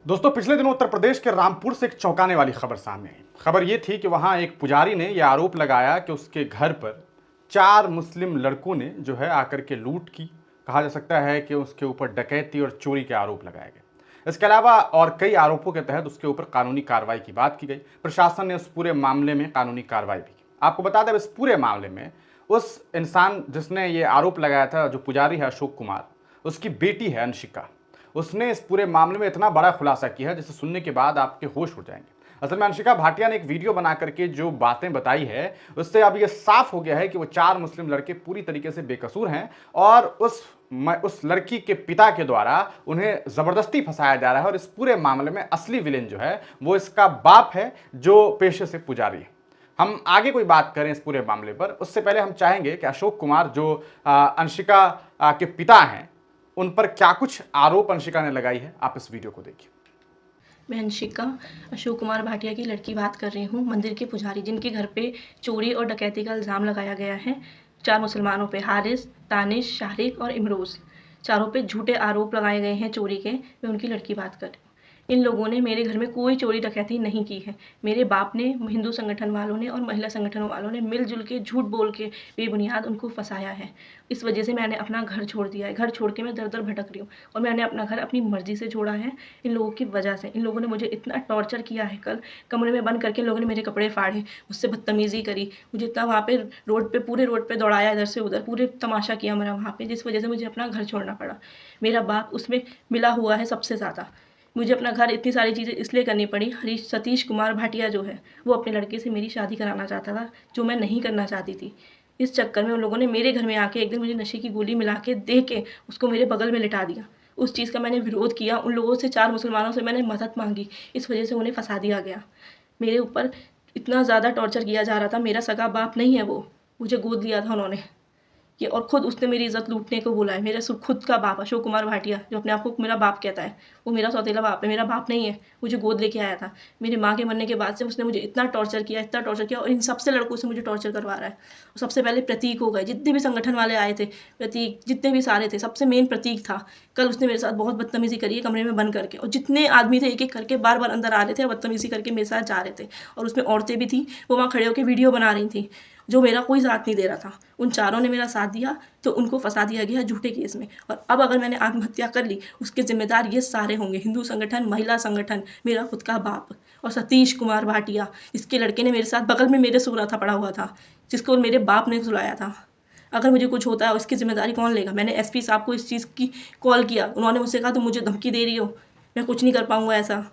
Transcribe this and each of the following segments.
दोस्तों, पिछले दिनों उत्तर प्रदेश के रामपुर से एक चौंकाने वाली खबर सामने आई। खबर ये थी कि वहां एक पुजारी ने यह आरोप लगाया कि उसके घर पर 4 मुस्लिम लड़कों ने जो है आकर के लूट की। कहा जा सकता है कि उसके ऊपर डकैती और चोरी के आरोप लगाए गए। इसके अलावा और कई आरोपों के तहत उसके ऊपर कानूनी कार्रवाई की बात की गई। प्रशासन ने उस पूरे मामले में कानूनी कार्रवाई भी की। आपको बता दें, इस पूरे मामले में उस इंसान जिसने ये आरोप लगाया था, जो पुजारी है अशोक कुमार, उसकी बेटी है अंशिका। उसने इस पूरे मामले में इतना बड़ा खुलासा किया है जिसे सुनने के बाद आपके होश उड़ जाएंगे। असल में अंशिका भाटिया ने एक वीडियो बना करके जो बातें बताई है, उससे अब यह साफ हो गया है कि वो 4 मुस्लिम लड़के पूरी तरीके से बेकसूर हैं और उस लड़की के पिता के द्वारा उन्हें जबरदस्ती फंसाया जा रहा है। और इस पूरे मामले में असली विलेन जो है वो इसका बाप है, जो पेशे से पुजारी है। हम आगे कोई बात करें इस पूरे मामले पर, उससे पहले हम चाहेंगे कि अशोक कुमार जो अंशिका के पिता हैं, उन पर क्या कुछ आरोप अंशिका ने लगाई है, आप इस वीडियो को देखिए। मैं अंशिका अशोक कुमार भाटिया की लड़की बात कर रही हूँ, मंदिर के पुजारी जिनके घर पे चोरी और डकैती का इल्ज़ाम लगाया गया है। 4 मुसलमानों पे हारिस, दानिश, शारिक और इमरोज़, चारों पे झूठे आरोप लगाए गए हैं चोरी के। मैं उनकी लड़की बात कर रही हूँ। इन लोगों ने मेरे घर में कोई चोरी डकैती नहीं की है। मेरे बाप ने, हिंदू संगठन वालों ने और महिला संगठन वालों ने मिलजुल के झूठ बोल के बेबुनियाद उनको फंसाया है। इस वजह से मैंने अपना घर छोड़ दिया है। घर छोड़ के मैं दर-दर भटक रही हूँ और मैंने अपना घर अपनी मर्ज़ी से छोड़ा है इन लोगों की वजह से। इन लोगों ने मुझे इतना टॉर्चर किया है। कल कमरे में बंद करके इन लोगों ने मेरे कपड़े फाड़े, मुझसे बदतमीज़ी करी, मुझे इतना वहाँ पे पूरे रोड पे दौड़ाया इधर से उधर, पूरे तमाशा किया मेरा वहाँ पे, जिस वजह से मुझे अपना घर छोड़ना पड़ा। मेरा बाप उसमें मिला हुआ है सबसे ज़्यादा। मुझे अपना घर, इतनी सारी चीज़ें इसलिए करनी पड़ी। सतीश कुमार भाटिया जो है वो अपने लड़के से मेरी शादी कराना चाहता था, जो मैं नहीं करना चाहती थी। इस चक्कर में उन लोगों ने मेरे घर में आके एक दिन मुझे नशे की गोली मिला के दे के उसको मेरे बगल में लिटा दिया। उस चीज़ का मैंने विरोध किया। उन लोगों से, 4 मुसलमानों से मैंने मदद मांगी। इस वजह से उन्हें फंसा दिया गया। मेरे ऊपर इतना ज़्यादा टॉर्चर किया जा रहा था। मेरा सगा बाप नहीं है वो, मुझे गोद लिया था उन्होंने कि, और खुद उसने मेरी इज़्ज़त लूटने को बोला है। मेरे खुद का बाप अशोक कुमार भाटिया, जो अपने आप को मेरा बाप कहता है, वो मेरा सौतेला बाप है, मेरा बाप नहीं है। मुझे गोद लेके आया था। मेरी माँ के मरने के बाद से उसने मुझे इतना टॉर्चर किया और इन सबसे लड़कों से मुझे टॉर्चर करवा रहा है। सबसे पहले प्रतीक हो गए, जितने भी संगठन वाले आए थे, प्रतीक, जितने भी सारे थे, सबसे मेन प्रतीक था। कल उसने मेरे साथ बहुत बदतमीज़ी करी है कमरे में बंद करके, और जितने आदमी थे एक एक करके बार बार अंदर आ रहे थे और बदतमीज़ी करके मेरे साथ जा रहे थे। और उसमें औरतें भी थी, वो वहाँ खड़े होकर वीडियो बना रही थी, जो मेरा कोई साथ नहीं दे रहा था। उन चारों ने मेरा साथ दिया तो उनको फंसा दिया गया झूठे केस में। और अब अगर मैंने आत्महत्या कर ली, उसके जिम्मेदार ये सारे होंगे, हिंदू संगठन, महिला संगठन, मेरा खुद का बाप और सतीश कुमार भाटिया, इसके लड़के ने मेरे साथ बगल में मेरे सो रहा था, पड़ा हुआ था, जिसको मेरे बाप ने सुलाया था। अगर मुझे कुछ होता है उसकी जिम्मेदारी कौन लेगा? मैंने एसपी साहब को इस चीज़ की कॉल किया। उन्होंने मुझसे कहा तुम मुझे धमकी दे रही हो, मैं कुछ नहीं कर पाऊँगा ऐसा।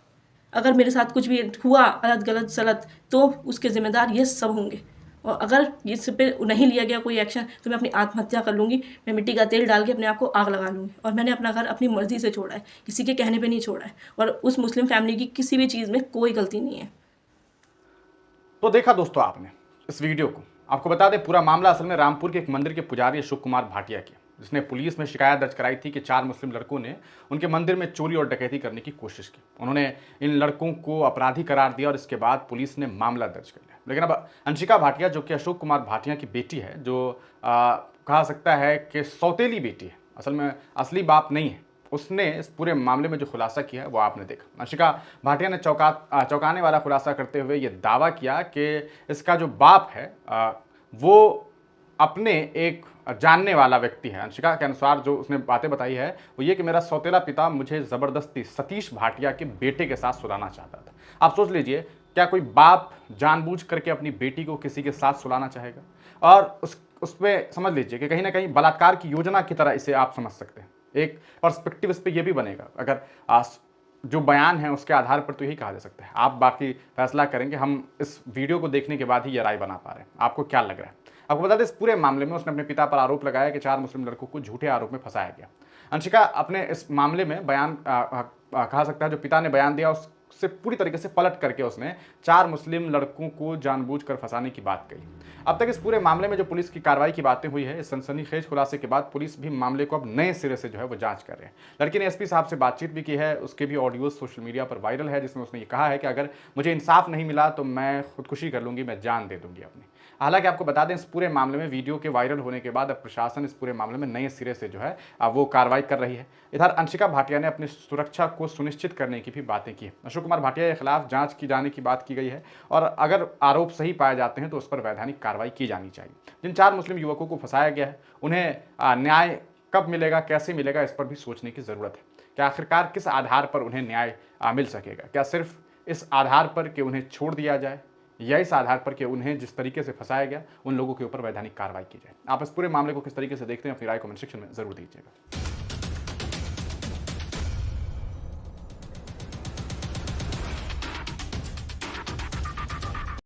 अगर मेरे साथ कुछ भी हुआ अलग गलत सलत, तो उसके ज़िम्मेदार ये सब होंगे। और अगर इस पे नहीं लिया गया कोई एक्शन, तो मैं अपनी आत्महत्या कर लूँगी। मैं मिट्टी का तेल डाल के अपने आप को आग लगा लूँगी। और मैंने अपना घर अपनी मर्ज़ी से छोड़ा है, किसी के कहने पे नहीं छोड़ा है। और उस मुस्लिम फैमिली की किसी भी चीज़ में कोई गलती नहीं है। तो देखा दोस्तों आपने इस वीडियो को। आपको बता दें, पूरा मामला असल में रामपुर के एक मंदिर के पुजारी अशोक कुमार भाटिया की, जिसने पुलिस में शिकायत दर्ज कराई थी कि 4 मुस्लिम लड़कों ने उनके मंदिर में चोरी और डकैती करने की कोशिश की। उन्होंने इन लड़कों को अपराधी करार दिया और इसके बाद पुलिस ने मामला दर्ज कर लिया। लेकिन अब अंशिका भाटिया, जो कि अशोक कुमार भाटिया की बेटी है, जो कहा सकता है कि सौतेली बेटी है, असल में असली बाप नहीं है, उसने इस पूरे मामले में जो खुलासा किया है वो आपने देखा। अंशिका भाटिया ने चौंकाने वाला खुलासा करते हुए ये दावा किया कि इसका जो बाप है वो अपने एक जानने वाला व्यक्ति है। अंशिका के अनुसार जो उसने बातें बताई है वो ये कि मेरा सौतेला पिता मुझे ज़बरदस्ती सतीश भाटिया के बेटे के साथ सुलाना चाहता था। आप सोच लीजिए, क्या कोई बाप जानबूझ करके अपनी बेटी को किसी के साथ सुलाना चाहेगा? और उसमें समझ लीजिए कि कहीं ना कहीं बलात्कार की योजना की तरह इसे आप समझ सकते हैं। एक पर्सपेक्टिव इस पर यह भी बनेगा, अगर जो बयान है उसके आधार पर तो यही कहा जा सकता है। आप बाकी फैसला करेंगे, हम इस वीडियो को देखने के बाद ही ये राय बना पा रहे हैं। आपको क्या लग रहा है? आपको बता दें, इस पूरे मामले में उसने अपने पिता पर आरोप लगाया कि 4 मुस्लिम लड़कों को झूठे आरोप में फंसाया गया। अंशिका अपने इस मामले में बयान कहा सकता है, जो पिता ने बयान दिया से पूरी तरीके से पलट करके उसने 4 मुस्लिम लड़कों को जानबूझकर फंसाने की बात कही। अब तक इस पूरे मामले में जो पुलिस की कार्रवाई की बातें हुई है, इस सनसनीखेज खुलासे के बाद पुलिस भी मामले को अब नए सिरे से जो है वो जांच कर रहे हैं। लड़की ने एसपी साहब से बातचीत भी की है, उसके भी ऑडियो सोशल मीडिया पर वायरल है, जिसमें उसने ये कहा है कि अगर मुझे इंसाफ नहीं मिला तो मैं खुदकुशी कर लूंगी, मैं जान दे दूंगी अपनी। हालांकि आपको बता दें, इस पूरे मामले में वीडियो के वायरल होने के बाद अब प्रशासन इस पूरे मामले में नए सिरे से जो है वो कार्रवाई कर रही है। इधर अंशिका भाटिया ने अपनी सुरक्षा को सुनिश्चित करने की भी बातें की। अशोक कुमार भाटिया के खिलाफ जांच की जाने की बात की गई है और अगर आरोप सही पाए जाते हैं तो उस पर वैधानिक कार्रवाई की जानी चाहिए। जिन 4 मुस्लिम युवकों को फंसाया गया है, उन्हें न्याय कब मिलेगा, कैसे मिलेगा, इस पर भी सोचने की जरूरत है। क्या आखिरकार किस आधार पर उन्हें न्याय मिल सकेगा? क्या सिर्फ इस आधार पर कि उन्हें छोड़ दिया जाए, या इस आधार पर कि उन्हें जिस तरीके से फंसाया गया उन लोगों के ऊपर वैधानिक कार्रवाई की जाए? आप इस पूरे मामले को किस तरीके से देखते हैं, अपनी राय कमेंट सेक्शन में जरूर दीजिएगा।